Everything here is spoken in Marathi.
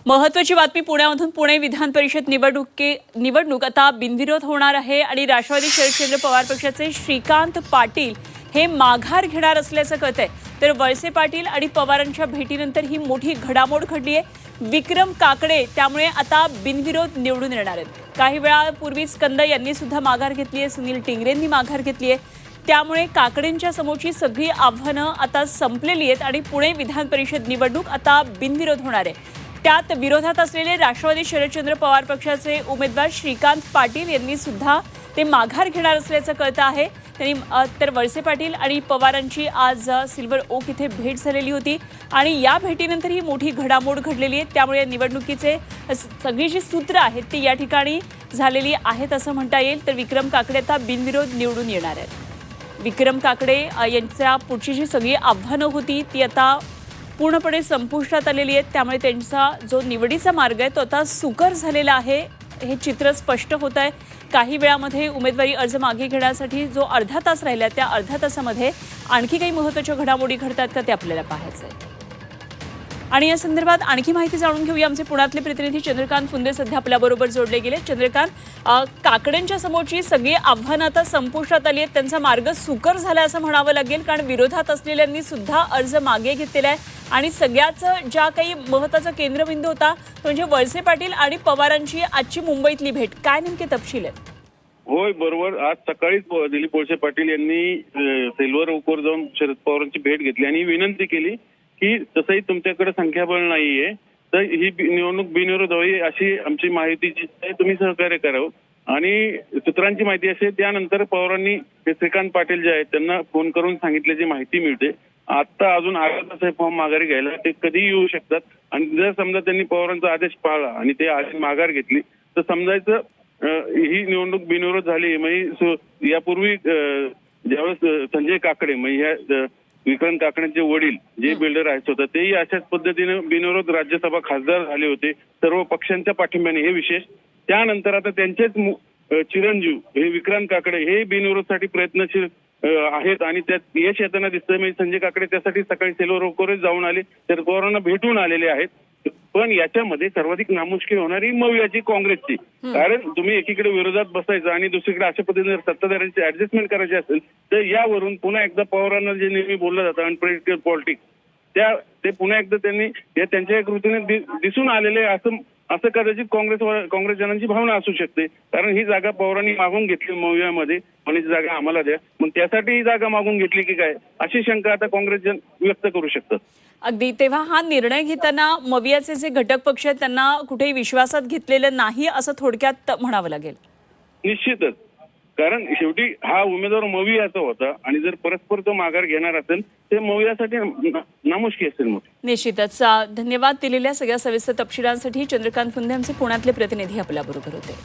महत्त्वाची बातमी पुण्यामधून पुणे विधान परिषद निवडणूक आता बिनविरोध होणार आहे आणि राष्ट्रवादी शरदचंद्र पवार पक्षाचे श्रीकांत पाटील हे माघार घेणार असल्याचं कळतंय। तर वळसे पाटील आणि पवारांच्या भेटीनंतर ही मोठी घडामोड घडली आहे। विक्रम काकडे त्यामुळे आता बिनविरोध निवडून येणार आहेत। काही वेळापूर्वीच कंद यांनी सुद्धा माघार घेतली आहे, सुनील टिंगरेंनी माघार घेतली आहे। त्यामुळे काकडेंच्या समोरची सगळी आव्हानं आता संपलेली आहेत आणि पुणे विधान परिषद निवडणूक आता बिनविरोध होणार आहे। त्यात विरोधात असलेले राष्ट्रवादी शरदचंद्र पवार पक्षाचे उमेदवार श्रीकांत पाटील यांनी सुद्धा ते माघार घेणार असल्याचं कळतं आहे। तर वळसे पाटील आणि पवारांची आज सिल्वर ओक इथे भेट झालेली होती आणि या भेटीनंतर ही मोठी घडामोड घडलेली आहे। त्यामुळे निवडणुकीचे सगळी जी सूत्र आहेत ती या ठिकाणी झालेली आहेत असं म्हणता येईल। तर विक्रम काकडे आता बिनविरोध निवडून येणार आहेत। विक्रम काकडे यांच्या पुढची जी सगळी आव्हानं होती ती आता पूर्णपणे संपुष्टात आलेली आहेत। त्यामुळे त्यांचा जो निवडीचा मार्ग आहे तो आता सुकर झालेला आहे, हे चित्र स्पष्ट होत आहे। काही वेळामध्ये उमेदवारी अर्ज मागे घेण्यासाठी जो अर्धा तास राहिला त्या अर्धा तासामध्ये आणखी काही महत्त्वाच्या घडामोडी घडतात का ते आपल्याला पाहायचं आहे। आणि या संदर्भात आणखी माहिती जाणून घेऊया। आमचे पुण्यातले प्रतिनिधी चंद्रकांत फुंदे सध्या आपल्याबरोबर जोडले गेले। चंद्रकांत, काकडेंच्या समोरची सगळी आव्हानं आता संपुष्टात आली आहेत, त्यांचा मार्ग सुकर झाला असं म्हणावं लागेल, कारण विरोधात असलेल्यांनी सुद्धा अर्ज मागे घेतलेला आहे आणि सगळ्याच ज्या काही महत्त्वाचा केंद्रबिंदू होता तो म्हणजे वळसे पाटील आणि पवारांची आजची मुंबईतली भेट, काय नेमके तपशील आहेत? होय, बरोबर। आज सकाळीच दिलीप वळसे पाटील यांनी सिल्वर ओकवर जाऊन शरद पवारांची भेट घेतली आणि विनंती केली की तसंही तुमच्याकडे संख्याबळ नाहीये तर ही निवडणूक बिनविरोध व्हावी अशी आमची माहिती जी आहे तुम्ही सहकार्य करावं। आणि सूत्रांची माहिती असेल त्यानंतर पवारांनी श्रीकांत पाटील जे आहेत त्यांना फोन करून सांगितल्याची माहिती मिळते। आता अजून अर्धा तास फॉर्म माघारी घ्यायला, ते कधीही येऊ शकतात आणि जर समजा त्यांनी पवारांचा आदेश पाळला आणि ते आदेश माघार घेतली तर समजायचं ही निवडणूक बिनविरोध झाली। म्हणजे यापूर्वी ज्यावेळेस संजय काकडे म्हणजे विक्रम काकडेंचे वडील जे बिल्डर आहेत होता तेही अशाच पद्धतीने बिनविरोध राज्यसभा खासदार झाले होते सर्व पक्षांच्या पाठिंब्याने, हे विशेष। त्यानंतर आता त्यांचेच चिरंजीव हे विक्रांत काकडे हे बिनविरोधसाठी प्रयत्नशील आहेत आणि त्यात यश येताना दिसतंय। म्हणजे संजय काकडे त्यासाठी सकाळी सिल्वर ओकवरच जाऊन आले, तर पवारांना भेटून आलेले आहेत। पण याच्यामध्ये सर्वाधिक नामुष्की होणारी मवियाची, काँग्रेसची। कारण तुम्ही एकीकडे विरोधात बसायचं आणि दुसरीकडे अशा पद्धतीने सत्ताधाऱ्यांची ऍडजस्टमेंट करायची असेल तर यावरून पुन्हा एकदा पवारांना जे नेहमी बोललं जातं अनप्रेडिक्टेबल पॉलिटिक्स, ते पुन्हा एकदा त्यांनी त्यांच्या कृतीने दिसून आलेले असं कदाचित काँग्रेस जनांची भावना असू शकते। कारण ही जागा पवारांनी मागून घेतली मवियामध्ये आणि ही जागा आम्हाला द्या, मग त्यासाठी ही जागा मागून घेतली की काय अशी शंका आता काँग्रेस जन व्यक्त करू शकतात। अगदी, तेव्हा हा निर्णय घेताना मवियाचे जे घटक पक्ष आहेत त्यांना कुठेही विश्वासात घेतलेलं नाही असं थोडक्यात म्हणावं लागेल। निश्चितच, कारण शेवटी हा उमेदवार मवियाचा होता आणि जर परस्पर तो माघार घेणार असेल ते मवियासाठी नामुष्की असेल मोठी। निश्चितच। धन्यवाद दिलेल्या सगळ्या सविस्तर तपशिलांसाठी। चंद्रकांत फुंदे आमचे पुण्यातले प्रतिनिधी आपल्याबरोबर होते।